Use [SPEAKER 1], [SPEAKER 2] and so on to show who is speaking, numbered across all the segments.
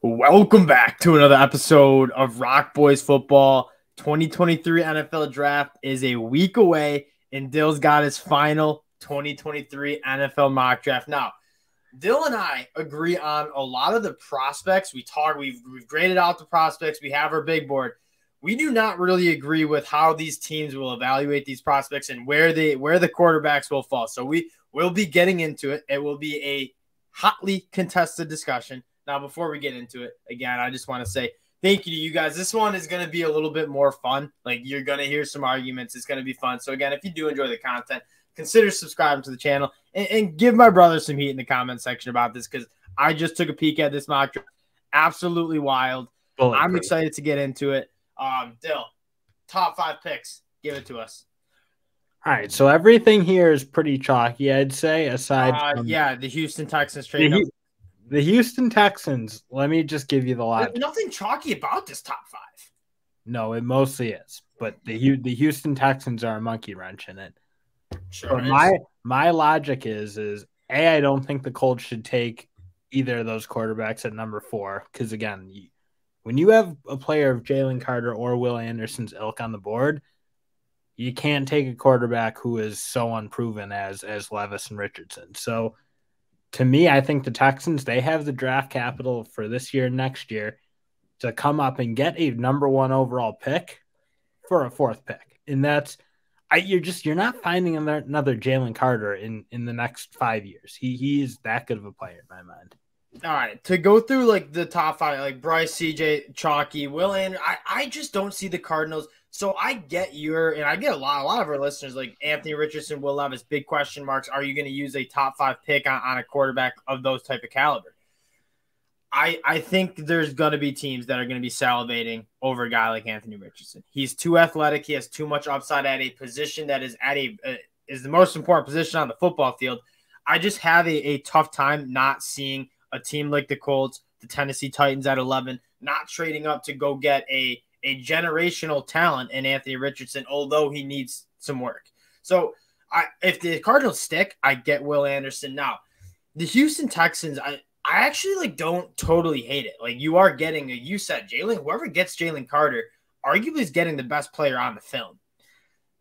[SPEAKER 1] Welcome back to another episode of Rock Boys Football. 2023 NFL Draft is a week away, and Dill's got his final 2023 NFL mock draft. Now, Dill and I agree on a lot of the prospects. We've graded out the prospects. We have our big board. We do not really agree with how these teams will evaluate these prospects and where the quarterbacks will fall. So we will be getting into it. It will be a hotly contested discussion. Now, before we get into it, again, I just want to say thank you to you guys. This one is going to be a little bit more fun. Like, you're going to hear some arguments. It's going to be fun. So, again, if you do enjoy the content, consider subscribing to the channel and give my brother some heat in the comment section about this, because I just took a peek at this mock draft. Absolutely wild. I'm excited to get into it. Dill, top 5 picks. Give it to us.
[SPEAKER 2] All right, so everything here is pretty chalky, I'd say, aside from
[SPEAKER 1] the Houston Texans trade up.
[SPEAKER 2] The Houston Texans, let me just give you the logic.
[SPEAKER 1] There's nothing chalky about this top 5.
[SPEAKER 2] No, it mostly is. But the Houston Texans are a monkey wrench in it.
[SPEAKER 1] Sure.
[SPEAKER 2] But my logic is I don't think the Colts should take either of those quarterbacks at number 4. Because, again, when you have a player of Jalen Carter or Will Anderson's ilk on the board, you can't take a quarterback who is so unproven as Levis and Richardson. So, to me, I think the Texans, they have the draft capital for this year and next year to come up and get a number 1 overall pick for a 4th pick. And that's you're not finding another Jalen Carter in the next 5 years. He is that good of a player in my mind.
[SPEAKER 1] All right, to go through like the top 5, like Bryce, CJ, Chalky, Will, and I just don't see the Cardinals. So I get and I get a lot of our listeners like Anthony Richardson, Will Levis, big question marks. Are you going to use a top 5 pick on a quarterback of those type of caliber? I think there's going to be teams that are going to be salivating over a guy like Anthony Richardson. He's too athletic. He has too much upside at a position that is is the most important position on the football field. I just have a tough time not seeing a team like the Colts, the Tennessee Titans at 11, not trading up to go get a generational talent in Anthony Richardson, although he needs some work. So if the Cardinals stick, I get Will Anderson. Now, the Houston Texans, I actually don't totally hate it. Like, you are getting, you said whoever gets Jalen Carter arguably is getting the best player on the film.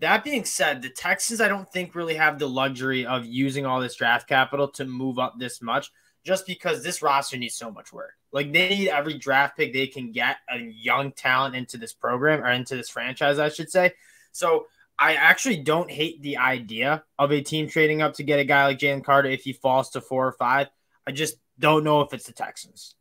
[SPEAKER 1] That being said, the Texans, I don't think really have the luxury of using all this draft capital to move up this much, just because this roster needs so much work. Like, they need every draft pick they can get a young talent into this program, or into this franchise, I should say. So I actually don't hate the idea of a team trading up to get a guy like Jalen Carter if he falls to 4 or 5. I just don't know if it's the Texans.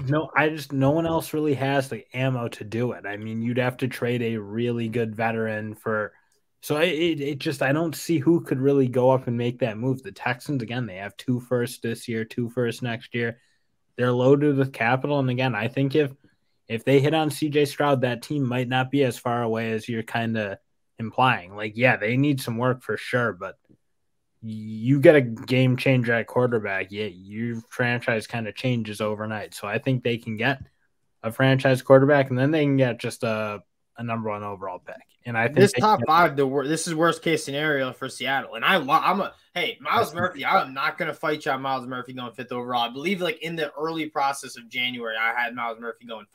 [SPEAKER 2] No one else really has the ammo to do it. I mean, you'd have to trade a really good veteran for. So I don't see who could really go up and make that move. The Texans, again, they have 2 firsts this year, 2 firsts next year. They're loaded with capital. And again, I think if they hit on CJ Stroud, that team might not be as far away as you're kind of implying. Like, yeah, they need some work for sure, but you get a game changer at quarterback, your franchise kind of changes overnight. So I think they can get a franchise quarterback, and then they can get just a number 1 overall pick. And I think
[SPEAKER 1] this top 5, this is worst case scenario for Seattle. And Miles Murphy. I'm not going to fight you on Miles Murphy going 5th overall. I believe like in the early process of January, I had Miles Murphy going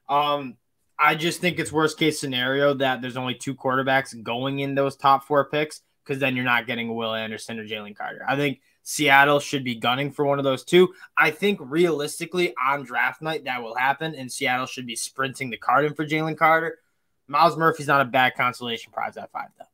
[SPEAKER 1] 5. I just think it's worst case scenario that there's only 2 quarterbacks going in those top 4 picks, because then you're not getting Will Anderson or Jalen Carter. I think Seattle should be gunning for one of those 2. I think realistically on draft night that will happen, and Seattle should be sprinting the card in for Jalen Carter. Miles Murphy's not a bad consolation prize at 5, though.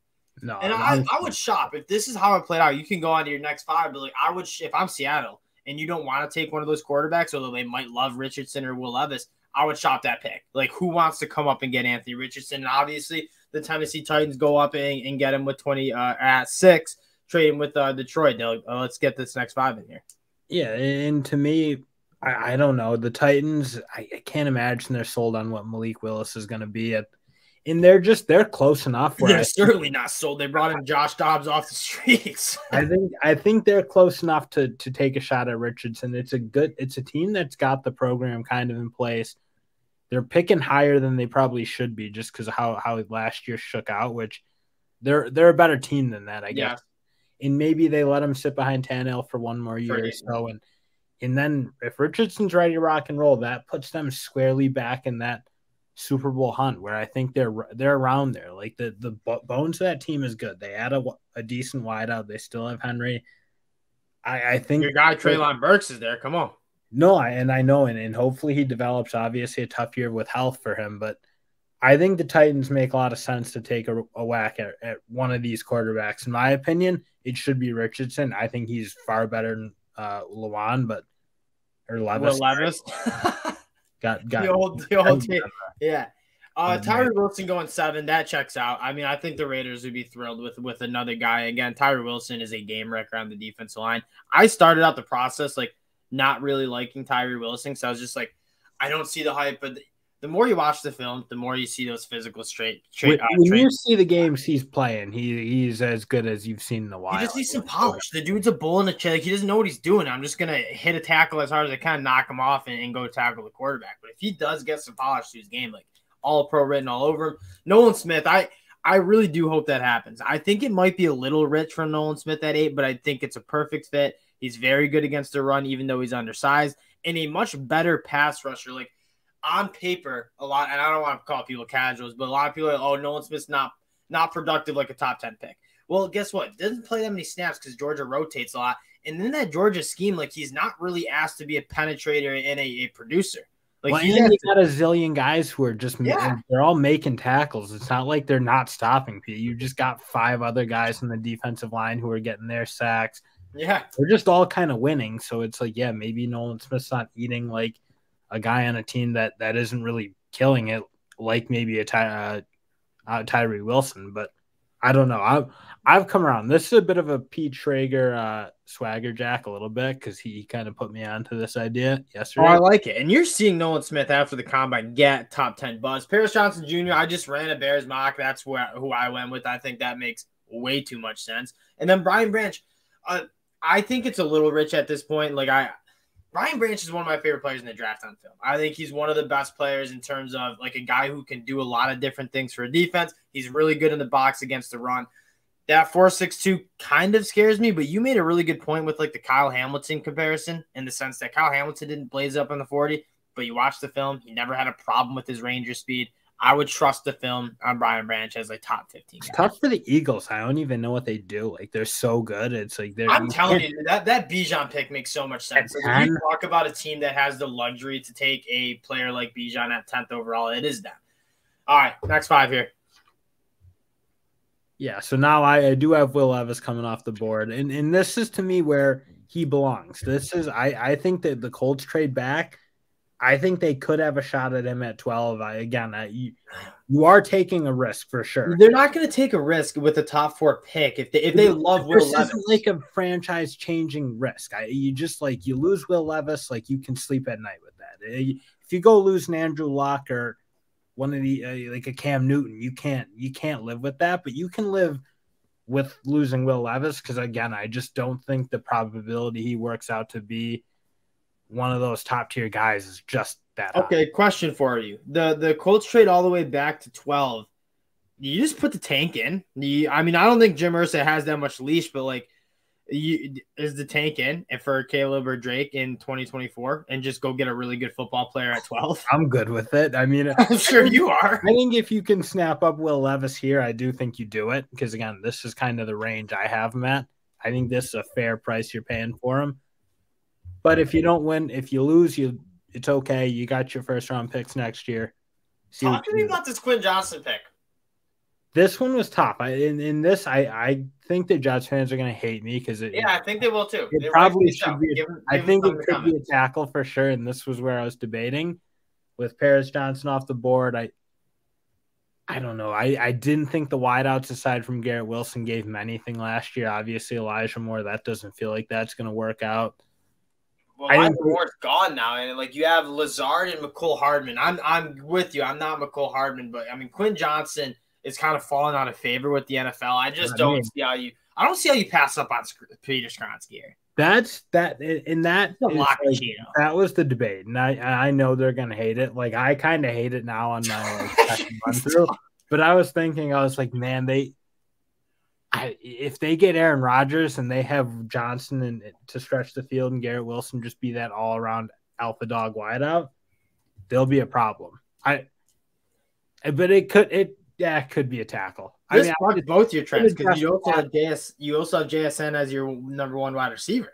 [SPEAKER 2] No,
[SPEAKER 1] and I would shop if this is how it played out. You can go on to your next 5, but like if I'm Seattle and you don't want to take one of those quarterbacks, although they might love Richardson or Will Levis, I would shop that pick. Like, who wants to come up and get Anthony Richardson? And obviously, the Tennessee Titans go up and get him with 20 at 6, trade him with Detroit. Let's get this next 5 in here.
[SPEAKER 2] Yeah, and to me, I don't know. The Titans, I can't imagine they're sold on what Malik Willis is going to be at. And they're close enough.
[SPEAKER 1] They're certainly not sold. They brought in Josh Dobbs off the streets.
[SPEAKER 2] I think they're close enough to take a shot at Richardson. It's a team that's got the program kind of in place. They're picking higher than they probably should be, just because of how last year shook out, which they're a better team than that, I guess. And maybe they let him sit behind Tannehill for one more year or so. And And then if Richardson's ready to rock and roll, that puts them squarely back in that Super Bowl hunt where I think they're around there. Like the bones of that team is good. They add a decent wideout. They still have Henry. I think
[SPEAKER 1] your guy Treylon Burks is there. Come on.
[SPEAKER 2] No, I know, and hopefully he develops. Obviously, a tough year with health for him, but I think the Titans make a lot of sense to take a whack at one of these quarterbacks. In my opinion, it should be Richardson. I think he's far better than Levis.
[SPEAKER 1] Will Levis.
[SPEAKER 2] got
[SPEAKER 1] the old team. Yeah. Tyree Wilson going 7, that checks out. I mean, I think the Raiders would be thrilled with another guy. Again, Tyree Wilson is a game wrecker on the defensive line. I started out the process like not really liking Tyree Wilson, so I was just like, I don't see the hype. But the more you watch the film, the more you see those physical
[SPEAKER 2] when you see the games he's playing, he's as good as you've seen in a while.
[SPEAKER 1] You just need some polish. The dude's a bull in a check. He doesn't know what he's doing. I'm just gonna hit a tackle as hard as I can, knock him off, and go tackle the quarterback. But if he does get some polish to his game, like all pro written all over him, Nolan Smith, I really do hope that happens. I think it might be a little rich for Nolan Smith at 8, but I think it's a perfect fit. He's very good against the run, even though he's undersized, and a much better pass rusher. Like on paper, a lot, and I don't want to call people casuals, but a lot of people are like, oh, Nolan Smith's not productive like a top 10 pick. Well, guess what? Doesn't play that many snaps because Georgia rotates a lot. And then that Georgia scheme, like he's not really asked to be a penetrator and a producer. Like
[SPEAKER 2] well, and you got a zillion guys who are just they're all making tackles. It's not like they're not stopping people. You just got 5 other guys in the defensive line who are getting their sacks.
[SPEAKER 1] Yeah.
[SPEAKER 2] They're just all kind of winning. So it's like, yeah, maybe Nolan Smith's not eating like a guy on a team that isn't really killing it, like maybe a Tyree Wilson. But I don't know. I've come around. This is a bit of a Pete Schrager swagger jack a little bit because he kind of put me onto this idea yesterday.
[SPEAKER 1] Oh, I like it. And you're seeing Nolan Smith after the combine get top 10 buzz. Paris Johnson Jr., I just ran a Bears mock. That's who I went with. I think that makes way too much sense. And then Brian Branch, I think it's a little rich at this point. Like Brian Branch is one of my favorite players in the draft on film. I think he's one of the best players in terms of like a guy who can do a lot of different things for a defense. He's really good in the box against the run. That 4.62 kind of scares me, but you made a really good point with like the Kyle Hamilton comparison in the sense that Kyle Hamilton didn't blaze up on the 40, but you watch the film, he never had a problem with his range or speed. I would trust the film on Brian Branch as a top 15 guy.
[SPEAKER 2] It's tough for the Eagles. I don't even know what they do. Like they're so good. It's like
[SPEAKER 1] I'm telling you that Bijan pick makes so much sense. Like, if you talk about a team that has the luxury to take a player like Bijan at 10th overall, it is them. All right, next 5 here.
[SPEAKER 2] Yeah, so now I do have Will Levis coming off the board, and this is to me where he belongs. This is I think that the Colts trade back. I think they could have a shot at him at 12. You are taking a risk for sure.
[SPEAKER 1] They're not going to take a risk with a top 4 pick if they love Will Levis.
[SPEAKER 2] This isn't like a franchise changing risk. You lose Will Levis, like you can sleep at night with that. If you go lose an Andrew Luck or one of the like a Cam Newton, you can't live with that, but you can live with losing Will Levis because again, I just don't think the probability he works out to be one of those top tier guys is just that high.
[SPEAKER 1] Okay, question for you: the Colts trade all the way back to 12. You just put the tank in. I mean, I don't think Jim Irsay has that much leash, but like, is the tank in and for Caleb or Drake in 2024 and just go get a really good football player at 12?
[SPEAKER 2] I'm good with it. I mean,
[SPEAKER 1] I'm sure you are.
[SPEAKER 2] I think if you can snap up Will Levis here, I do think you do it because again, this is kind of the range I have him at. I think this is a fair price you're paying for him. But if you don't win, if you lose, it's okay. You got your first round picks next year.
[SPEAKER 1] Talk to me about this Quinn Johnson pick.
[SPEAKER 2] This one was tough. In this, I think the Jets fans are going to hate me because
[SPEAKER 1] I think they will too.
[SPEAKER 2] It probably should be. I think it could be a tackle for sure. And this was where I was debating with Paris Johnson off the board. I don't know. I didn't think the wideouts aside from Garrett Wilson gave him anything last year. Obviously, Elijah Moore. That doesn't feel like that's going to work out.
[SPEAKER 1] Well, Elijah Moore's gone now, and like you have Lazard and McCole Hardman. I'm with you. I'm not McCole Hardman, but I mean Quinn Johnson is kind of falling out of favor with the NFL. I just don't see how you pass up on Peter Skronsky here.
[SPEAKER 2] That was the debate, and I know they're gonna hate it. Like I kind of hate it now on my second run through. But I was like, man, if they get Aaron Rodgers and they have Johnson to stretch the field and Garrett Wilson just be that all around alpha dog wideout, there'll be a problem. But it could be a tackle.
[SPEAKER 1] This fucks both your trends because you also have JSN as your number one wide receiver.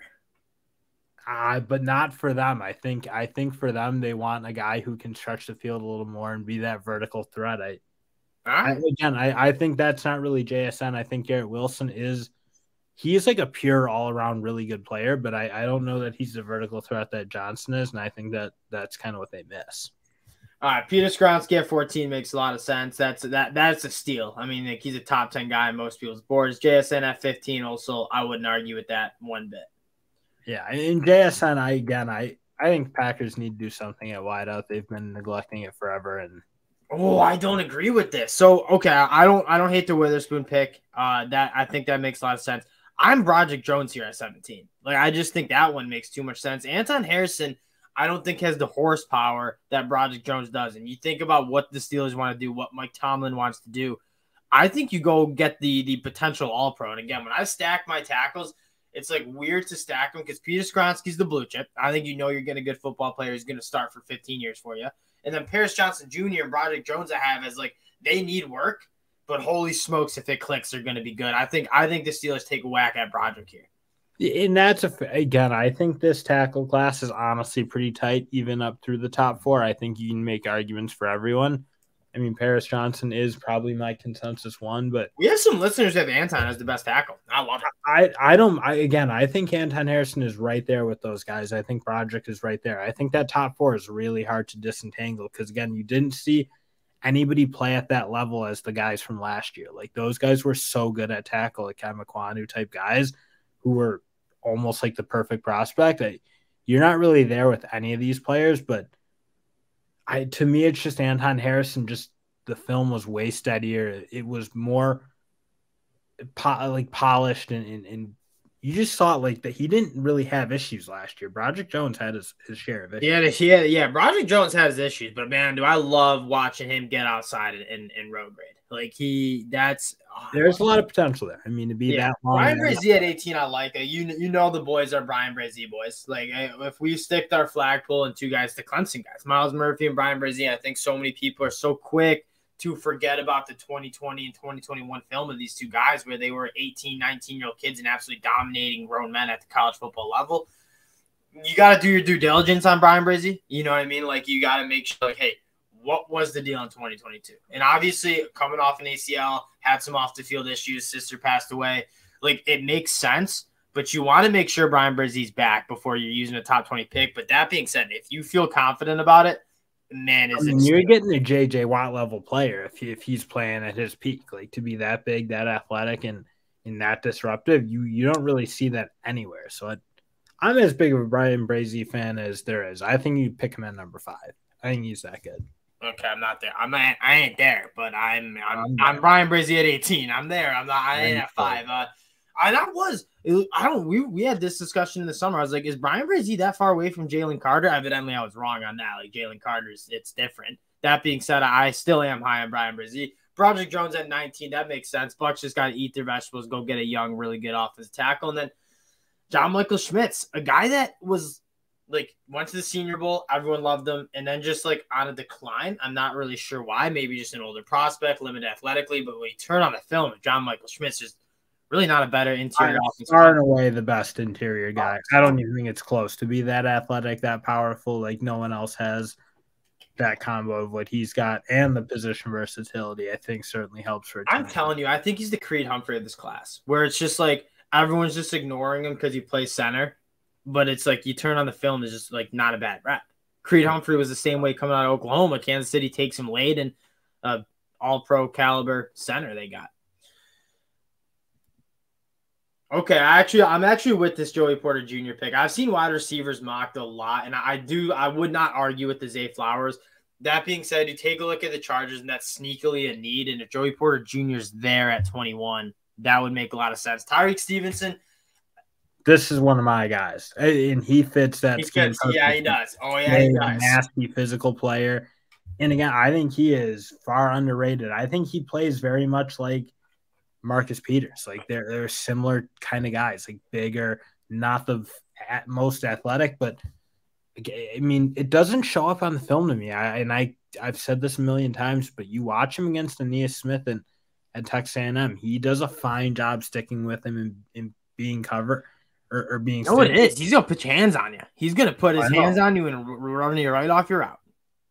[SPEAKER 2] But not for them. I think for them, they want a guy who can stretch the field a little more and be that vertical threat. I think that's not really JSN. I think Garrett Wilson is like a pure all around really good player, but I don't know that he's the vertical threat that Johnson is, and I think that's kind of what they miss.
[SPEAKER 1] All right, Peter Skronsky at 14 makes a lot of sense. That's a steal. I mean, like, he's a top 10 guy on most people's boards. JSN at 15 also, I wouldn't argue with that one bit.
[SPEAKER 2] Yeah, and JSN, I think Packers need to do something at wideout. They've been neglecting it forever, and
[SPEAKER 1] I don't agree with this. So okay, I don't hate the Witherspoon pick. I think that makes a lot of sense. I'm Broderick Jones here at 17. Like, I just think that one makes too much sense. Anton Harrison, I don't think has the horsepower that Broderick Jones does. And you think about what the Steelers want to do, what Mike Tomlin wants to do. I think you go get the potential All-Pro. And again, when I stack my tackles, it's like weird to stack them because Peter Skronsky's the blue chip. I think you're getting a good football player who's going to start for 15 years for you. And then Paris Johnson Jr. and Broderick Jones I have as like they need work, but holy smokes, if it clicks, they're going to be good. I think the Steelers take a whack at Broderick here.
[SPEAKER 2] And that's again, I think this tackle class is honestly pretty tight, even up through the top 4. I think you can make arguments for everyone. I mean, Paris Johnson is probably my consensus one, but
[SPEAKER 1] we have some listeners that have Anton as the best tackle. I love it.
[SPEAKER 2] I think Anton Harrison is right there with those guys. I think Broderick is right there. I think that top 4 is really hard to disentangle because, again, you didn't see anybody play at that level as the guys from last year. Like, those guys were so good at tackle, like Kyle McQuanu type guys who were almost like the perfect prospect. You're not really there with any of these players, but to me, it's just Anton Harrison. Just the film was way steadier. It was more polished, and you just saw like that he didn't really have issues last year. Broderick Jones had his share of issues.
[SPEAKER 1] Yeah. Broderick Jones had his issues, but man, do I love watching him get outside in road grade. Like
[SPEAKER 2] there's a lot of potential there. I mean, to be that long.
[SPEAKER 1] Brian Brazee at 18, I like it. You know the boys are Brian Brazee boys. Like, if we stick our flagpole and 2 guys to Clemson guys, Miles Murphy and Brian Brazee, I think so many people are so quick to forget about the 2020 and 2021 film of these 2 guys where they were 18, 19-year-old kids and absolutely dominating grown men at the college football level. You got to do your due diligence on Brian Brazee. You know what I mean? Like, you got to make sure, like, hey, what was the deal in 2022? And obviously, coming off an ACL, had some off-the-field issues, sister passed away. Like, it makes sense, but you want to make sure Brian Brazee's back before you're using a top 20 pick. But that being said, if you feel confident about it, man,
[SPEAKER 2] you're getting a J.J. Watt level player if he's playing at his peak. Like, to be that big, that athletic, and that disruptive, you don't really see that anywhere. So I'm as big of a Brian Brazee fan as there is. I think you pick him at number 5. I think he's that good.
[SPEAKER 1] Okay, I'm not there. I ain't there, but I'm Brian Brazee at 18. I'm there. I ain't at 5. We had this discussion in the summer. I was like, is Brian Brazee that far away from Jalen Carter? Evidently, I was wrong on that. Like, Jalen Carter's, it's different. That being said, I still am high on Brian Brazee. Broderick Jones at 19, that makes sense. Bucks just got to eat their vegetables, go get a young, really good offensive tackle. And then John Michael Schmitz, a guy that was like went to the Senior Bowl, everyone loved him, and then just like on a decline. I'm not really sure why. Maybe just an older prospect, limited athletically. But when you turn on the film, John Michael Schmitz just really not a better interior offense.
[SPEAKER 2] Far and away the best interior guy. I don't even think it's close to be that athletic, that powerful. Like, no one else has that combo of what he's got, and the position versatility, I think, certainly helps for a team.
[SPEAKER 1] I'm telling you, I think he's the Creed Humphrey of this class, where it's just like everyone's just ignoring him because he plays center. But it's like you turn on the film, it's just like not a bad rep. Creed Humphrey was the same way coming out of Oklahoma. Kansas City takes him late, and all-pro caliber center they got. Okay, I'm actually with this Joey Porter Jr. pick. I've seen wide receivers mocked a lot, and I would not argue with the Zay Flowers. That being said, you take a look at the Chargers, and that's sneakily a need. And if Joey Porter Jr. is there at 21, that would make a lot of sense. Tyreek Stevenson.
[SPEAKER 2] This is one of my guys, and he fits that scheme.
[SPEAKER 1] Yeah, he does. Oh, yeah, he does.
[SPEAKER 2] Nasty physical player. And again, I think he is far underrated. I think he plays very much like Marcus Peters. Like they're similar kind of guys, like bigger, not the most athletic, but I mean, it doesn't show up on the film to me. I've said this a million times, but you watch him against Aeneas Smith and at Texas A&M, he does a fine job sticking with him and being covered or being.
[SPEAKER 1] No, it is. He's gonna put your hands on you. He's gonna put his hands on you and run you right off your route.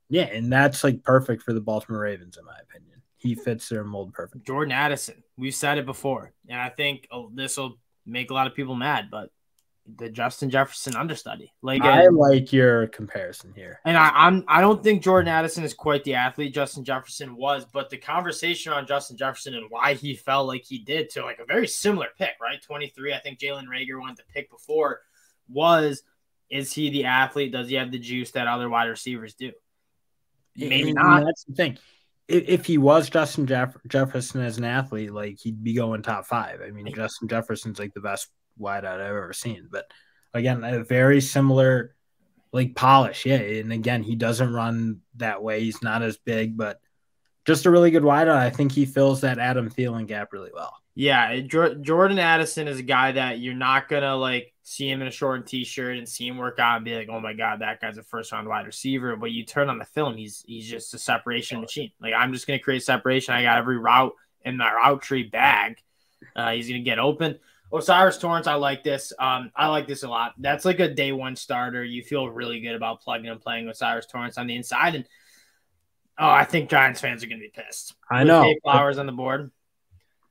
[SPEAKER 2] Yeah, and that's like perfect for the Baltimore Ravens, in my opinion. He fits their mold perfect.
[SPEAKER 1] Jordan Addison, we've said it before, and I think this will make a lot of people mad, but the Justin Jefferson understudy.
[SPEAKER 2] I like your comparison here,
[SPEAKER 1] and I don't think Jordan Addison is quite the athlete Justin Jefferson was, but the conversation on Justin Jefferson and why he felt like he did to like a very similar pick, right? 23. I think Jalen Reagor wanted to pick before. Is he the athlete? Does he have the juice that other wide receivers do? Maybe not.
[SPEAKER 2] That's the thing. If he was Justin Jefferson as an athlete, like he'd be going top 5. I mean, Justin Jefferson's like the best wideout I've ever seen. But again, a very similar like polish. Yeah. And again, he doesn't run that way. He's not as big, but just a really good wideout. I think he fills that Adam Thielen gap really well.
[SPEAKER 1] Yeah, Jordan Addison is a guy that you're not gonna like see him in a shortened t-shirt and see him work out and be like, oh my god, that guy's a first-round wide receiver. But you turn on the film, he's just a separation machine. Like, I'm just gonna create separation. I got every route in my route tree bag. He's gonna get open. O'Cyrus Torrence, I like this. I like this a lot. That's like a day one starter. You feel really good about plugging and playing O'Cyrus Torrence on the inside. And I think Giants fans are gonna be pissed.
[SPEAKER 2] I know.
[SPEAKER 1] Zay Flowers on the board,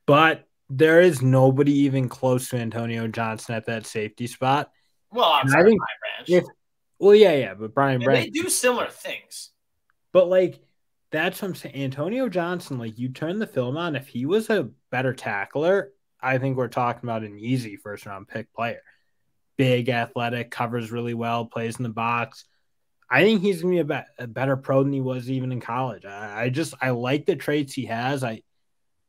[SPEAKER 2] but there is nobody even close to Antonio Johnson at that safety spot.
[SPEAKER 1] Well, I think Brian
[SPEAKER 2] Branch. But Brian Branch.
[SPEAKER 1] They do similar things.
[SPEAKER 2] But, like, that's what I'm saying. Antonio Johnson, like, you turn the film on. If he was a better tackler, I think we're talking about an easy first-round pick player. Big, athletic, covers really well, plays in the box. I think he's going to be a better pro than he was even in college. I like the traits he has.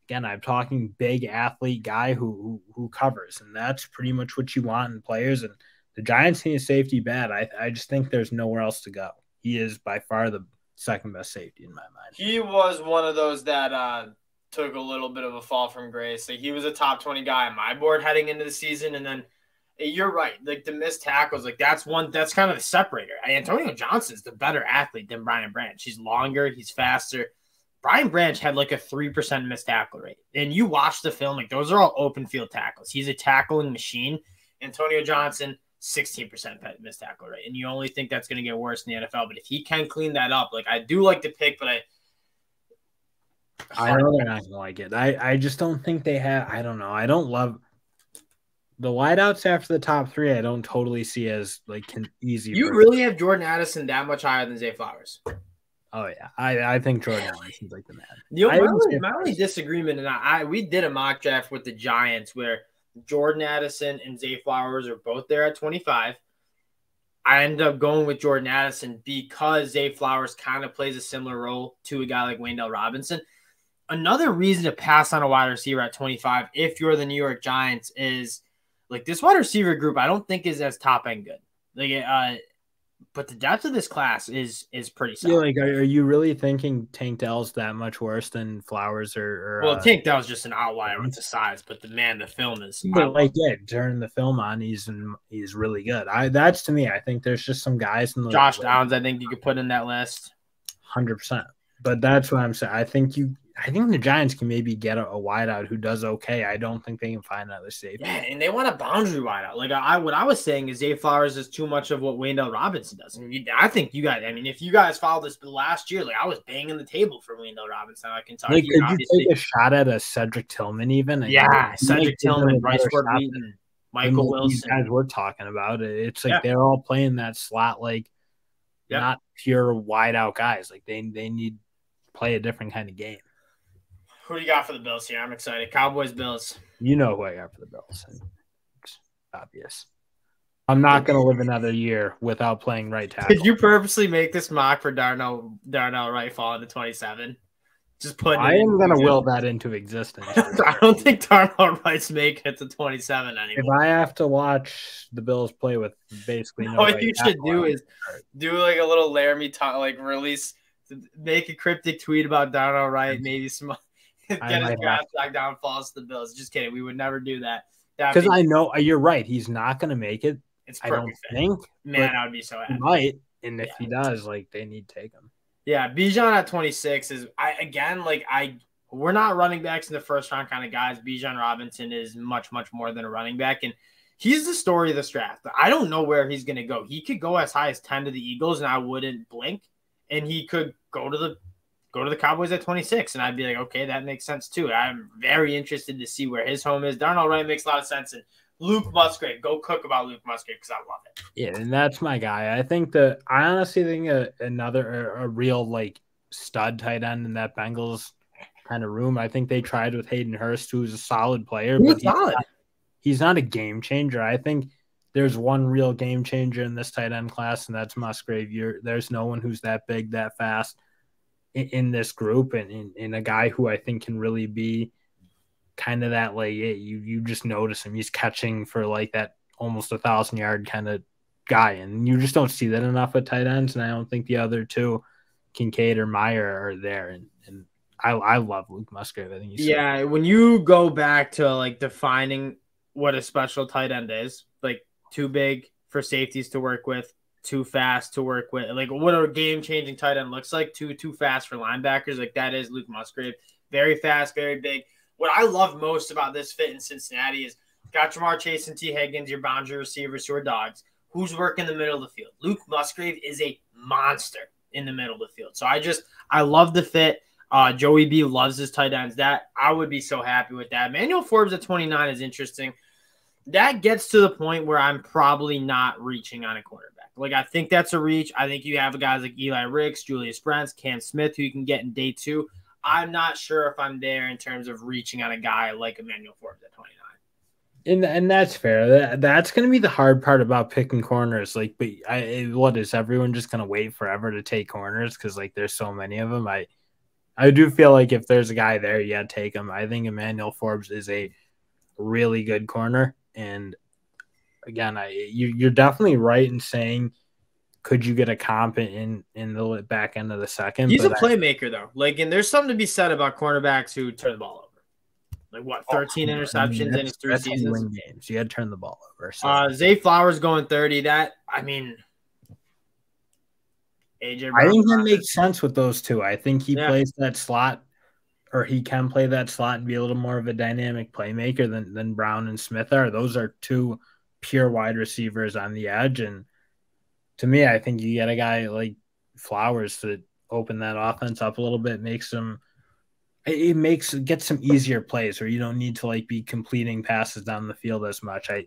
[SPEAKER 2] Again, I'm talking big athlete guy who covers, and that's pretty much what you want in players. And the Giants need a safety bad. I just think there's nowhere else to go. He is by far the second best safety in my mind.
[SPEAKER 1] He was one of those that took a little bit of a fall from grace. Like, he was a top 20 guy on my board heading into the season, and then you're right. Like, the missed tackles, like that's kind of the separator. Antonio Johnson's the better athlete than Brian Branch. He's longer, he's faster. Brian Branch had like a 3% missed tackle rate. And you watch the film, like those are all open field tackles. He's a tackling machine. Antonio Johnson, 16% missed tackle rate. And you only think that's going to get worse in the NFL. But if he can clean that up, like I do like the pick, but
[SPEAKER 2] I know they're not going to like it. I just don't think they have. I don't know. I don't love the wideouts after the top 3. I don't totally see as like easy.
[SPEAKER 1] You really have Jordan Addison that much higher than Zay Flowers?
[SPEAKER 2] Oh yeah, I think Jordan Addison's like the man.
[SPEAKER 1] My only disagreement, and we did a mock draft with the Giants where Jordan Addison and Zay Flowers are both there at 25. I ended up going with Jordan Addison because Zay Flowers kind of plays a similar role to a guy like Wayndell Robinson. Another reason to pass on a wide receiver at 25, if you're the New York Giants, is like this wide receiver group. I don't think is as top end good. Like but the depth of this class is pretty solid.
[SPEAKER 2] Yeah, like, are you really thinking Tank Dell's that much worse than Flowers or
[SPEAKER 1] well, Tank Dell's just an outlier with the size, but the film is.
[SPEAKER 2] But turn the film on, he's really good. That's to me. I think there's just some guys in the
[SPEAKER 1] Josh Downs. I think you could put in that list.
[SPEAKER 2] 100%. But that's what I'm saying. I think the Giants can maybe get a wideout who does okay. I don't think they can find another safety.
[SPEAKER 1] Yeah, and they want a boundary wideout. Like what I was saying is Zay Flowers is too much of what Wayndell Robinson does. And I think you guys. I mean, if you guys followed this last year, like I was banging the table for Wayndell Robinson. I can talk.
[SPEAKER 2] Like, could you take a shot at a Cedric Tillman even?
[SPEAKER 1] Yeah, Cedric Tillman, Bryce Ford-Wheaton, Michael Wilson.
[SPEAKER 2] These guys we're talking about it. It's like they're all playing that slot, like not pure wideout guys. Like they need to play a different kind of game.
[SPEAKER 1] Who do you got for the Bills here? I'm excited. Cowboys, Bills.
[SPEAKER 2] You know who I got for the Bills. It's obvious. I'm not going to live another year without playing right tackle.
[SPEAKER 1] Did you purposely make this mock for Darnell Wright falling to 27? Just putting.
[SPEAKER 2] I am going to will that into existence.
[SPEAKER 1] I don't think Darnell Wright's making it to 27 anymore.
[SPEAKER 2] If I have to watch the Bills play with basically no
[SPEAKER 1] what you should do is do like a little Laramie release, make a cryptic tweet about Darnell Wright, maybe some. Get his draft back down, falls to the Bills. Just kidding. We would never do that.
[SPEAKER 2] Because I know you're right. He's not going to make it.
[SPEAKER 1] It's
[SPEAKER 2] I don't think.
[SPEAKER 1] Man, I would be so happy.
[SPEAKER 2] He might. And if he does, like, they need to take him.
[SPEAKER 1] Yeah, Bijan at 26 is we're not running backs in the first round kind of guys. Bijan Robinson is much, much more than a running back. And he's the story of this draft. I don't know where he's going to go. He could go as high as 10 to the Eagles, and I wouldn't blink. And he could go to the Cowboys at 26, and I'd be like, okay, that makes sense too. I'm very interested to see where his home is. Darnell Wright makes a lot of sense. And Luke Musgrave, go cook about Luke Musgrave because I love it.
[SPEAKER 2] Yeah, and that's my guy. I honestly think a real like stud tight end in that Bengals kind of room. I think they tried with Hayden Hurst, who's a solid player, but he's not a game changer. I think there's one real game changer in this tight end class, and that's Musgrave. There's no one who's that big, that fast in this group, and a guy who I think can really be kind of that, like, you just notice him. He's catching for like that almost 1,000-yard kind of guy, and you just don't see that enough at tight ends. And I don't think the other two, Kincaid or Meyer, are there. And I love Luke Musgrave. I think he's
[SPEAKER 1] when you go back to like defining what a special tight end is, like too big for safeties to work with, too fast to work with, like what a game-changing tight end looks like, too fast for linebackers, like that is Luke Musgrave. Very fast, very big. What I love most about this fit in Cincinnati is got Jamar Chase and T. Higgins, your boundary receivers who are dogs. Who's working the middle of the field? Luke Musgrave is a monster in the middle of the field. So I love the fit. Joey B loves his tight ends. That I would be so happy with that. Emmanuel Forbes at 29 is interesting. That gets to the point where I'm probably not reaching on a quarterback. Like, I think that's a reach. I think you have guys like Eli Ricks, Julius Brents, Cam Smith, who you can get in day 2. I'm not sure if I'm there in terms of reaching on a guy like Emmanuel Forbes at 29.
[SPEAKER 2] And that's fair. That's going to be the hard part about picking corners. Like, but what is everyone just going to wait forever to take corners? Because like there's so many of them. I do feel like if there's a guy there, yeah, take him. I think Emmanuel Forbes is a really good corner. And again, you're definitely right in saying, could you get a comp in the back end of the second?
[SPEAKER 1] He's a playmaker, though. Like, and there's something to be said about cornerbacks who turn the ball over. Like, what, 13 interceptions in his 3 seasons?
[SPEAKER 2] Win games. You had to turn the ball over. So.
[SPEAKER 1] Zay Flowers going 30. That, I mean, AJ Brown.
[SPEAKER 2] I think that makes sense with those two. I think he plays that slot, or he can play that slot and be a little more of a dynamic playmaker than Brown and Smith are. Those are two pure wide receivers on the edge. And to me, I think you get a guy like Flowers to open that offense up a little bit, gets some easier plays where you don't need to like be completing passes down the field as much. I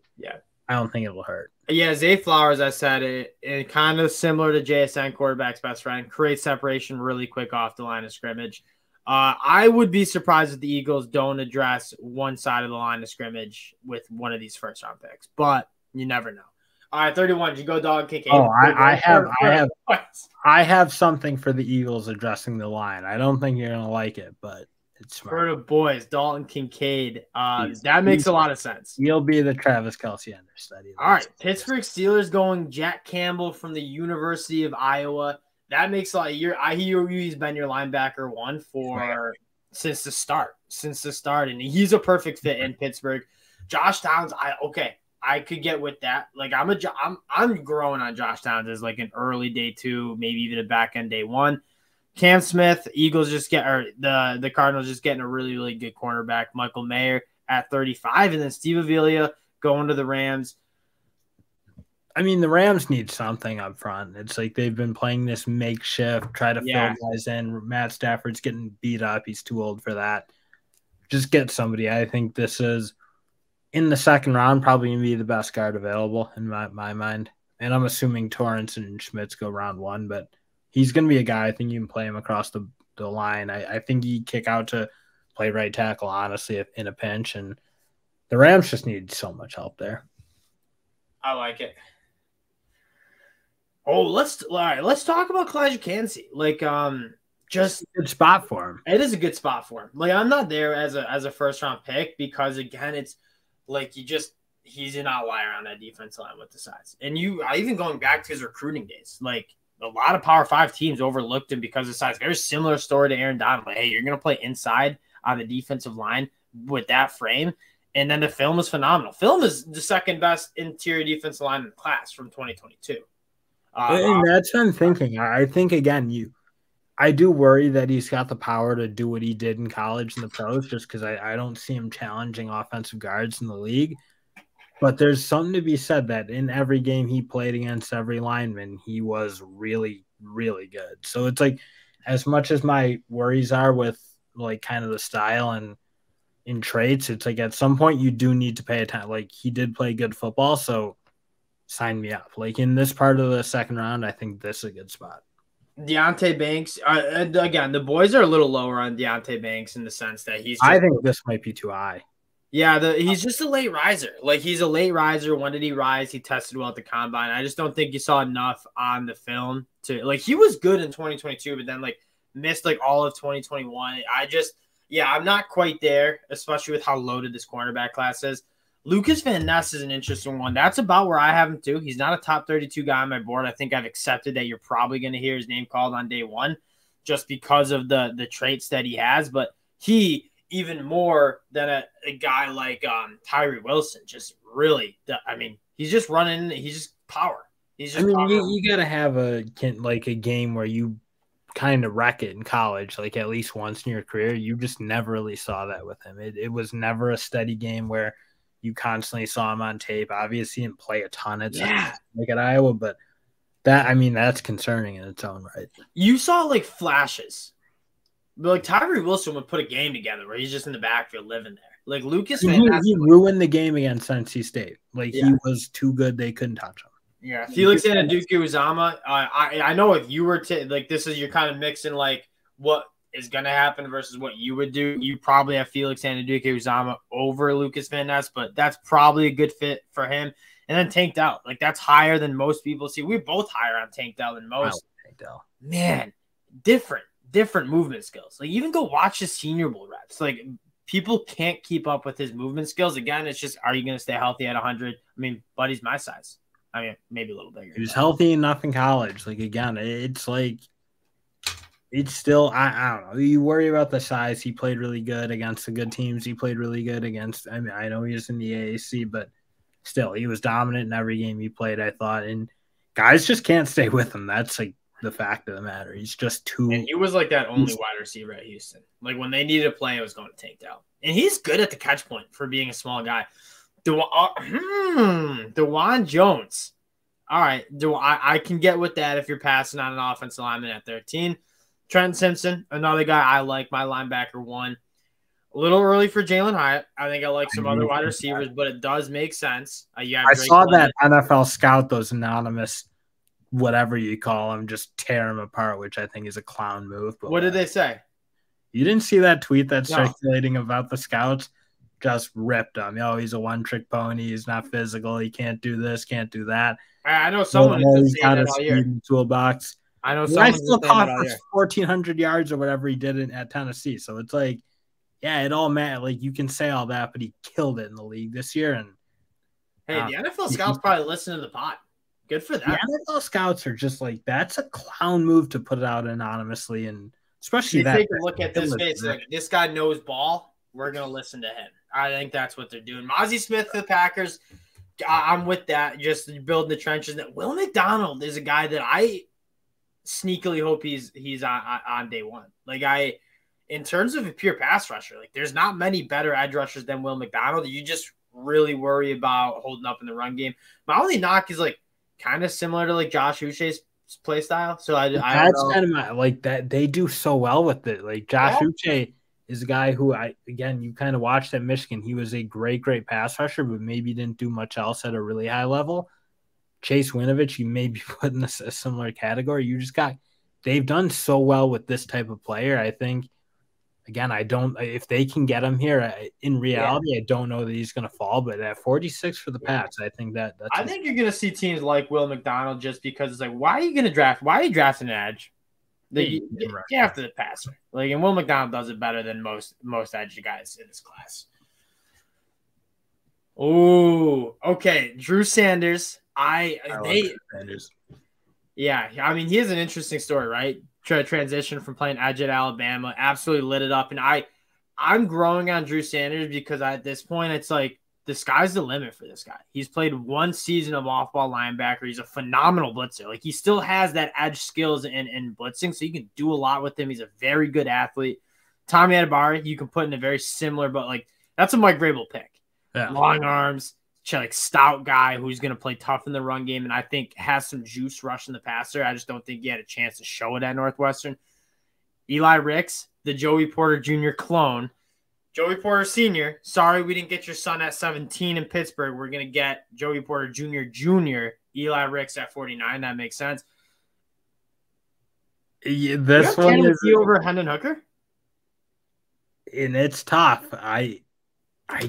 [SPEAKER 2] don't think it will hurt.
[SPEAKER 1] Yeah, Zay Flowers, I said it kind of similar to JSN, quarterback's best friend, create separation really quick off the line of scrimmage. I would be surprised if the Eagles don't address one side of the line of scrimmage with one of these first round picks, but you never know. All right, 31. Did you go dog kick?
[SPEAKER 2] Oh, I have something for the Eagles addressing the line. I don't think you're gonna like it, but it's smart.
[SPEAKER 1] For the boys, Dalton Kincaid. That makes a lot of sense.
[SPEAKER 2] You'll be the Travis Kelce understudy.
[SPEAKER 1] All right, Pittsburgh Steelers going Jack Campbell from the University of Iowa. That makes a lot. I hear he's been your linebacker one since the start, and he's a perfect fit in Pittsburgh. Josh Downs, I could get with that. Like I'm growing on Josh Downs as like an early day 2, maybe even a back end day 1. Cam Smith, the Cardinals just getting a really, really good cornerback. Michael Mayer at 35, and then Steve Avila going to the Rams.
[SPEAKER 2] I mean, the Rams need something up front. It's like they've been playing this makeshift, try to fill guys in. Matt Stafford's getting beat up. He's too old for that. Just get somebody. I think this is in the second round, probably going to be the best guard available in my mind. And I'm assuming Torrance and Schmitz go round 1, but he's going to be a guy. I think you can play him across the line. I think he'd kick out to play right tackle, honestly, if in a pinch. And the Rams just need so much help there.
[SPEAKER 1] I like it. Oh, let's talk about Kalijah Kancey. Like, just
[SPEAKER 2] a good spot for him.
[SPEAKER 1] It is a good spot for him. Like, I'm not there as a first round pick because again, it's like he's an outlier on that defensive line with the size. And even going back to his recruiting days, like a lot of Power 5 teams overlooked him because of size. Very similar story to Aaron Donald. Like, hey, you're gonna play inside. on the defensive line with that frame. And then the film is phenomenal. Film is the second best interior defensive line in the class from 2022.
[SPEAKER 2] And that's what I'm thinking. I think, again, I do worry that he's got the power to do what he did in college and the pros, just because I don't see him challenging offensive guards in the league. But there's something to be said that in every game he played against every lineman, he was really, really good. So it's like, as much as my worries are with like kind of the style and in traits, it's like at some point you do need to pay attention. Like, he did play good football, so sign me up. Like, in this part of the second round, I think this is a good spot.
[SPEAKER 1] Deontay Banks, again, the boys are a little lower on Deontay Banks in the sense that
[SPEAKER 2] I think this might be too high.
[SPEAKER 1] Yeah, he's just a late riser. Like, he's a late riser. When did he rise? He tested well at the combine. I just don't think you saw enough on the film to, like, he was good in 2022, but then, like, missed, like, all of 2021. I'm not quite there, especially with how loaded this cornerback class is. Lucas Van Ness is an interesting one. That's about where I have him, too. He's not a top 32 guy on my board. I think I've accepted that you're probably going to hear his name called on day one just because of the traits that he has, but he – even more than a guy like Tyree Wilson, just really, he's just running, he's just power. He's just
[SPEAKER 2] you got to have a game where you kind of wreck it in college, like at least once in your career. You just never really saw that with him. It was never a steady game where you constantly saw him on tape. Obviously, he didn't play a ton at Iowa, but that's concerning in its own right.
[SPEAKER 1] You saw like flashes. But like Tyree Wilson would put a game together where he's just in the backfield living there. Like Lucas Van Ness,
[SPEAKER 2] he ruined the game against NC State. Like he was too good; they couldn't touch him.
[SPEAKER 1] Yeah, Felix Anudike-Uzomah. I know if you were to like, this is you're kind of mixing like what is going to happen versus what you would do. You probably have Felix Anudike-Uzomah over Lucas Van Ness, but that's probably a good fit for him. And then Tank Dell, like that's higher than most people see. We're both higher on Tank Dell than most.
[SPEAKER 2] Tank Dell.
[SPEAKER 1] Man, different movement skills. Like even go watch his Senior Bowl reps. Like people can't keep up with his movement skills. Again, it's just, are you going to stay healthy at 100? I mean, Buddy's my size. I mean, maybe a little bigger.
[SPEAKER 2] He was healthy enough in college. Like again, it's like it's still I don't know. You worry about the size. He played really good against the good teams. He played really good against. I mean, I know he was in the AAC, but still, he was dominant in every game he played. I thought, and guys just can't stay with him. That's like the fact of the matter. He's just too.
[SPEAKER 1] And he was like that only wide receiver at Houston. Like when they needed a play, it was going to Tank Dell. And he's good at the catch point for being a small guy. DeJuan Jones. All right. I can get with that if you're passing on an offensive lineman at 13. Trent Simpson, another guy I like, my linebacker 1. A little early for Jalen Hyatt. I think I like some other wide receivers, but it does make sense.
[SPEAKER 2] I saw that NFL scout, those anonymous whatever you call them, just tear him apart, which I think is a clown move. But
[SPEAKER 1] what did they say?
[SPEAKER 2] You didn't see that tweet that's circulating about the scouts? Just ripped him. He's a one-trick pony. He's not physical. He can't do this, can't do that.
[SPEAKER 1] I know someone has been saying that all year.
[SPEAKER 2] Toolbox.
[SPEAKER 1] I know someone
[SPEAKER 2] still caught for 1,400 yards or whatever he did at Tennessee. So it's like, yeah, it all matters. Like you can say all that, but he killed it in the league this year. And
[SPEAKER 1] hey, the NFL scouts probably listen to the pod. Good for them.
[SPEAKER 2] The NFL scouts are just like, that's a clown move to put it out anonymously, and especially that.
[SPEAKER 1] Take a look at this face. Like this guy knows ball. We're gonna listen to him. I think that's what they're doing. Mozzie Smith for the Packers. I'm with that. Just building the trenches. That Will McDonald is a guy that I sneakily hope he's on day one. Like in terms of a pure pass rusher, like there's not many better edge rushers than Will McDonald. You just really worry about holding up in the run game. My only knock is like kind of similar to like Josh Uche's play style. So that's
[SPEAKER 2] kind of my, like that. They do so well with it. Like Josh Uche is a guy who you kind of watched at Michigan. He was a great pass rusher, but maybe didn't do much else at a really high level. Chase Winovich, you may be put in a similar category. They've done so well with this type of player. I think, again, if they can get him here, in reality, I don't know that he's going to fall, but at 46 for the Pats, I think I
[SPEAKER 1] think you're going to see teams like Will McDonald just because it's like, why are you drafting an edge? You after the passer. Like, and Will McDonald does it better than most edge guys in this class. Oh, okay. Drew Sanders. Sanders. Yeah, I mean, he has an interesting story, right? Transition from playing edge at Alabama, absolutely lit it up. And I'm growing on Drew Sanders because at this point, it's like the sky's the limit for this guy. He's played one season of off-ball linebacker. He's a phenomenal blitzer. Like, he still has that edge skills in blitzing, so you can do a lot with him. He's a very good athlete. Tommy Adebawore, you can put in a very similar, but like that's a Mike Vrabel pick. Yeah. Long arms, like stout guy who's going to play tough in the run game, and I think has some juice rushing the passer. I just don't think he had a chance to show it at Northwestern. Eli Ricks, the Joey Porter Jr. clone. Joey Porter Sr., sorry we didn't get your son at 17 in Pittsburgh. We're going to get Joey Porter Jr., Eli Ricks at 49. That makes sense.
[SPEAKER 2] Yeah, this one is
[SPEAKER 1] over Hendon Hooker.
[SPEAKER 2] And it's tough. I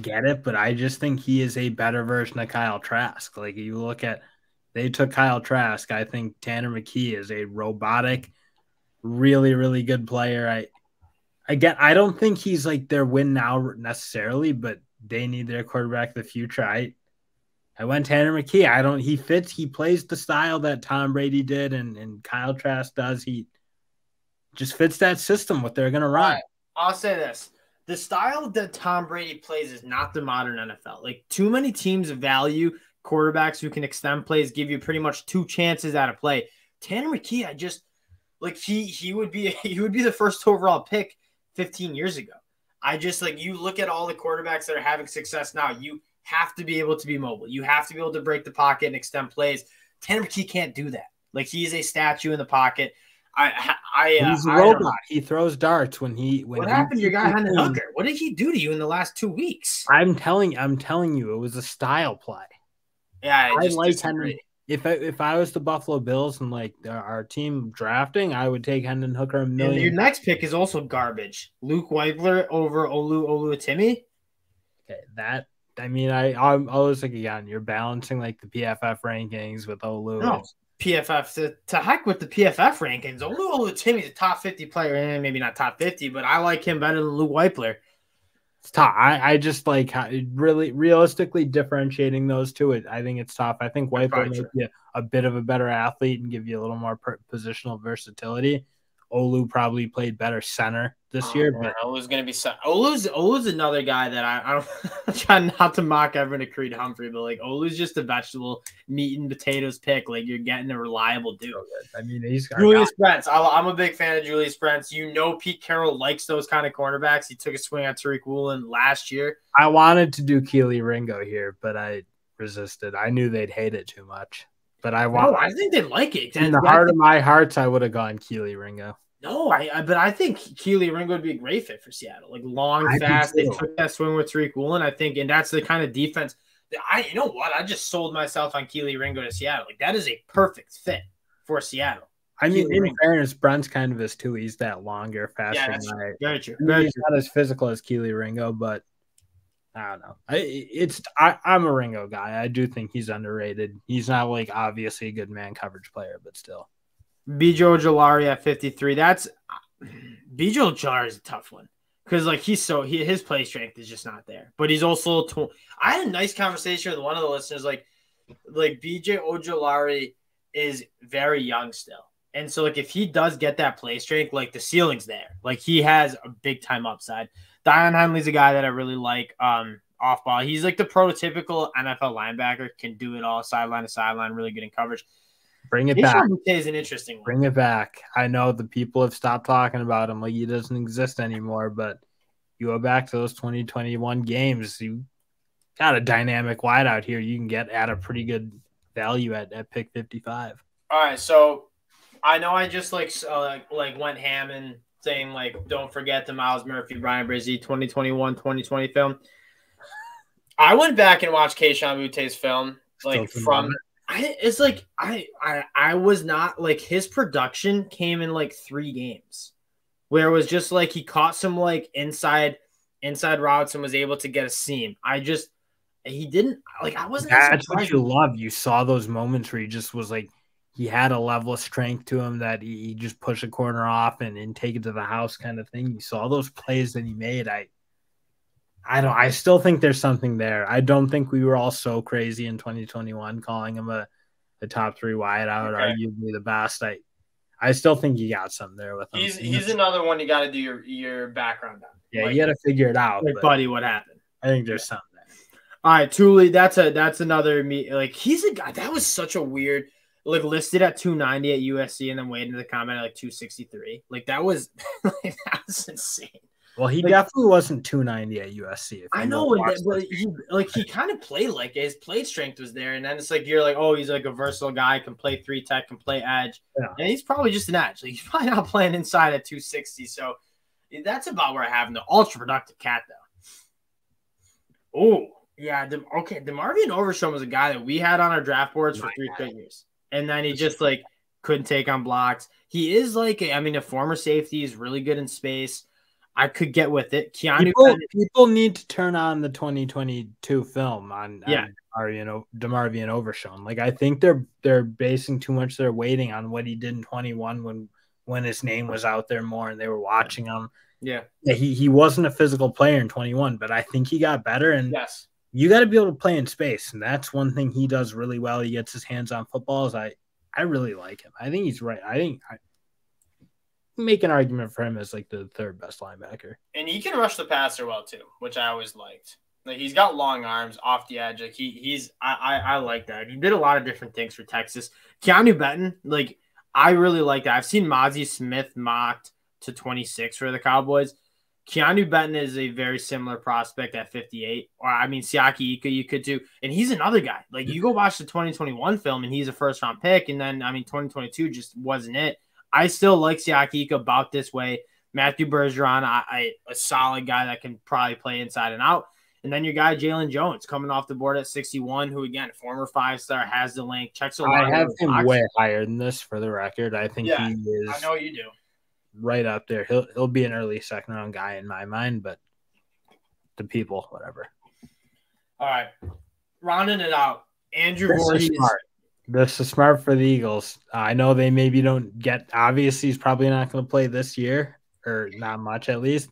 [SPEAKER 2] get it, but I just think he is a better version of Kyle Trask. Like, you look at, they took Kyle Trask. I think Tanner McKee is a robotic, really, really good player. I don't think he's like their win now necessarily, but they need their quarterback of the future. I went Tanner McKee. He fits, he plays the style that Tom Brady did and Kyle Trask does. He just fits that system, what they're going to run.
[SPEAKER 1] Right. I'll say this. The style that Tom Brady plays is not the modern NFL. Like, too many teams value quarterbacks who can extend plays, give you pretty much two chances at a play. Tanner McKee, I just like he would be the first overall pick 15 years ago. I just like, you look at all the quarterbacks that are having success now, you have to be able to be mobile. You have to be able to break the pocket and extend plays. Tanner McKee can't do that. Like, he is a statue in the pocket.
[SPEAKER 2] He's a robot. He throws darts when
[SPEAKER 1] what happened to your guy Hendon Hooker? What did he do to you in the last 2 weeks?
[SPEAKER 2] I'm telling you, it was a style play.
[SPEAKER 1] Yeah,
[SPEAKER 2] I like Hendon. If I was the Buffalo Bills and like our team drafting, I would take Hendon Hooker a million.
[SPEAKER 1] And your next pick is also garbage. Luke Weibler over Oluwatimi.
[SPEAKER 2] Okay, I was like, again, you're balancing like the PFF rankings with Olu.
[SPEAKER 1] No. PFF to heck with the PFF rankings. Oluwatimi is a top 50 player, maybe not top 50, but I like him better than Luke Weibler.
[SPEAKER 2] It's tough. I just like really realistically differentiating those two. I think it's tough. I think Weibler makes you a bit of a better athlete and give you a little more positional versatility. Olu probably played better center this year, but
[SPEAKER 1] Olu's going to be Olu's another guy that I don't try not to mock Evan and Creed Humphrey, but like, Olu's just a vegetable meat and potatoes pick. Like, you're getting a reliable dude.
[SPEAKER 2] I mean, he's
[SPEAKER 1] Julius Brents. I'm a big fan of Julius Brents. You know, Pete Carroll likes those kind of cornerbacks. He took a swing at Tariq Woolen last year.
[SPEAKER 2] I wanted to do Keely Ringo here, but I resisted. I knew they'd hate it too much. But
[SPEAKER 1] I think they like it.
[SPEAKER 2] In the heart of my hearts, I would have gone Keely Ringo.
[SPEAKER 1] No, but I think Keely Ringo would be a great fit for Seattle. Like, long, fast. They took that swing with Tariq Woolen, I think, and that's the kind of defense. You know what? I just sold myself on Keely Ringo to Seattle. Like, that is a perfect fit for Seattle.
[SPEAKER 2] I mean, in fairness, Brent's kind of is too. He's that longer, faster. Yeah,
[SPEAKER 1] that's true. Very true.
[SPEAKER 2] He's not as physical as Keely Ringo, but I don't know. I'm a Ringo guy. I do think he's underrated. He's not like obviously a good man coverage player, but still.
[SPEAKER 1] Bijo Ojulari at 53. Bijo Ojulari is a tough one because like his play strength is just not there. But he's also I had a nice conversation with one of the listeners. Like BJ Ojulari is very young still, and so like if he does get that play strength, like the ceiling's there. Like he has a big time upside. Dion Henley's a guy that I really like. Off ball, he's like the prototypical NFL linebacker, can do it all, sideline to sideline, really good in coverage.
[SPEAKER 2] Bring it back.
[SPEAKER 1] Is an interesting one.
[SPEAKER 2] Bring it back. I know the people have stopped talking about him like he doesn't exist anymore, but you go back to those 2021 games, you got a dynamic wideout here. You can get at a pretty good value at pick 55.
[SPEAKER 1] All right, so I know I just like went ham and saying like don't forget the Miles Murphy, Brian Brzee 2021-2020 film. I went back and watched Kayshon Boutt's film I was not like his production came in like 3 games where it was just like he caught some like inside routes and was able to get a seam. He didn't like, I wasn't.
[SPEAKER 2] That's what you love. You saw those moments where he just was like, he had a level of strength to him that he just push a corner off and take it to the house kind of thing. You saw those plays that he made. I still think there's something there. I don't think we were all so crazy in 2021 calling him a top 3 wideout, arguably the best. I still think you got something there with him.
[SPEAKER 1] He's another one you got to do your background on.
[SPEAKER 2] Yeah, you got to figure it out.
[SPEAKER 1] Like, buddy, what happened?
[SPEAKER 2] I think there's something there.
[SPEAKER 1] All right, Thule, that's another me. Like, he's a guy that was such a weird, like, listed at 290 at USC and then weighed into the comment at like 263. Like, that was insane.
[SPEAKER 2] Well, he definitely wasn't 290 at USC.
[SPEAKER 1] I know, but he kind of played like his plate strength was there, and then it's like you're like, oh, he's like a versatile guy, can play 3 tech, can play edge, and he's probably just an edge. Like, he's probably not playing inside at 260. So that's about where I have him. The ultra productive cat though. Oh yeah, DeMarvion Overshown was a guy that we had on our draft boards for 3 straight years, and then he just like couldn't take on blocks. He is like, a former safety. He's really good in space. I could get with it.
[SPEAKER 2] People need to turn on the 2022 film on DeMarvion Overshown. Like, I think they're basing too much their weighting on what he did in 21 when his name was out there more and they were watching him.
[SPEAKER 1] Yeah,
[SPEAKER 2] he wasn't a physical player in 21, but I think he got better. And you got to be able to play in space, and that's one thing he does really well. He gets his hands on footballs. I really like him. I think he's right. I make an argument for him as like the 3rd best linebacker.
[SPEAKER 1] And he can rush the passer well too, which I always liked. Like, he's got long arms off the edge. Like, I like that. He did a lot of different things for Texas. Keanu Benton, like, I really like that. I've seen Mozzie Smith mocked to 26 for the Cowboys. Keanu Benton is a very similar prospect at 58. Or, I mean, Siaki Ika you could too. And he's another guy. Like, you go watch the 2021 film and he's a first-round pick. And then, 2022 just wasn't it. I still like Siaki Ika about this way. Matthew Bergeron, a solid guy that can probably play inside and out. And then your guy, Jalen Jones, coming off the board at 61, who, again, former 5-star, has the length, checks a lot.
[SPEAKER 2] I have him way higher than this for the record. I think he is.
[SPEAKER 1] I know you do.
[SPEAKER 2] Right up there. He'll be an early 2nd-round guy in my mind, but the people, whatever.
[SPEAKER 1] All right. Rounding it out. Andrew Voorhees.
[SPEAKER 2] This is smart for the Eagles. I know they maybe don't get – obviously, he's probably not going to play this year, or not much at least.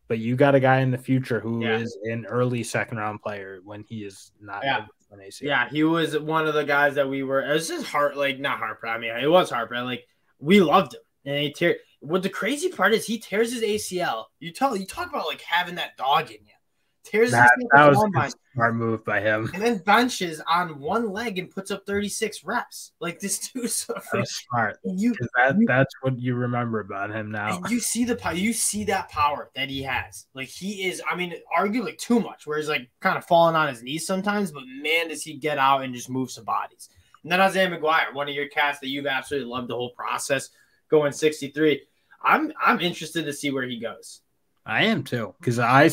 [SPEAKER 2] But you got a guy in the future who is an early 2nd-round player when he is not an ACL.
[SPEAKER 1] Yeah, he was one of the guys that we were – it was just not Harper. I mean, it was Harper. Like, we loved him. And what the crazy part is, he tears his ACL. You talk about, like, having that dog in you. Tears
[SPEAKER 2] that was a smart move by him.
[SPEAKER 1] And then benches on one leg and puts up 36 reps. Like, this dude's so
[SPEAKER 2] smart. That's what you remember about him now.
[SPEAKER 1] And you see that power that he has. Like, he is, I mean, arguably too much, where he's like kind of falling on his knees sometimes, but man, does he get out and just move some bodies. And then Isaiah McGuire, one of your cats that you've absolutely loved the whole process, going 63. I'm interested to see where he goes.
[SPEAKER 2] I am too, because I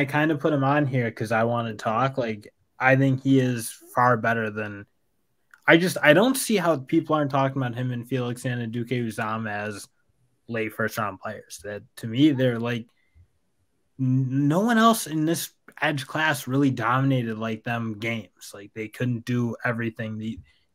[SPEAKER 2] kind of put him on here because I want to talk. Like, I think he is far better than – I don't see how people aren't talking about him and Felix and Duke Uzama as late first-round players. That, to me, they're like – no one else in this edge class really dominated like them games. Like, they couldn't do everything.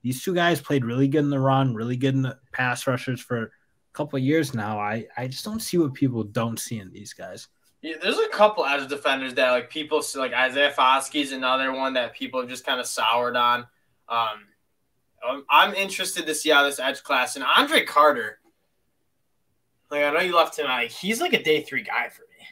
[SPEAKER 2] These 2 guys played really good in the run, really good in the pass rushers for a couple of years now. I just don't see what people don't see in these guys.
[SPEAKER 1] Yeah, there's a couple edge defenders that like people like Isaiah Foskey's another one that people have just kind of soured on. I'm interested to see how this edge class and Andre Carter. Like, I know you left him out. He's like a day 3 guy for me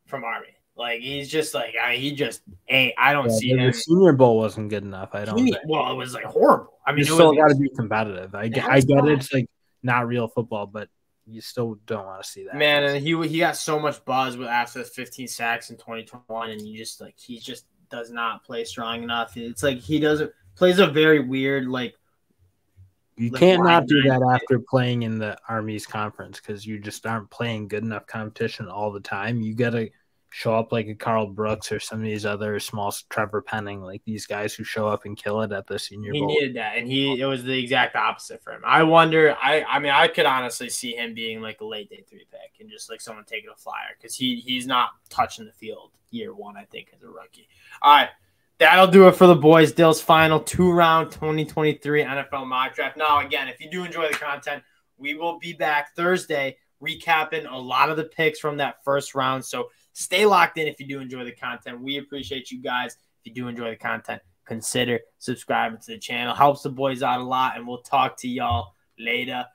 [SPEAKER 1] from Army. Like, he's just like he just ain't. I don't see him.
[SPEAKER 2] The Senior Bowl wasn't good enough. I don't.
[SPEAKER 1] Well, it was like horrible. I mean,
[SPEAKER 2] you still got to be competitive. I get it. It's like not real football, but you still don't want to see that.
[SPEAKER 1] Man, and he got so much buzz after 15 sacks in 2021, and he just does not play strong enough. It's like he plays a very weird like.
[SPEAKER 2] You can't not do that after playing in the Army's conference because you just aren't playing good enough competition all the time. You got to show up like a Carl Brooks or some of these other small Trevor Penning, like these guys who show up and kill it at the Senior Bowl.
[SPEAKER 1] He needed that, and it was the exact opposite for him. I wonder. I mean, I could honestly see him being like a late day 3 pick and just like someone taking a flyer because he's not touching the field year 1. I think as a rookie. All right. That'll do it for the boys. Dill's final 2-round 2023 NFL mock draft. Now, again, if you do enjoy the content, we will be back Thursday recapping a lot of the picks from that first round. So stay locked in if you do enjoy the content. We appreciate you guys. If you do enjoy the content, consider subscribing to the channel. Helps the boys out a lot, and we'll talk to y'all Later.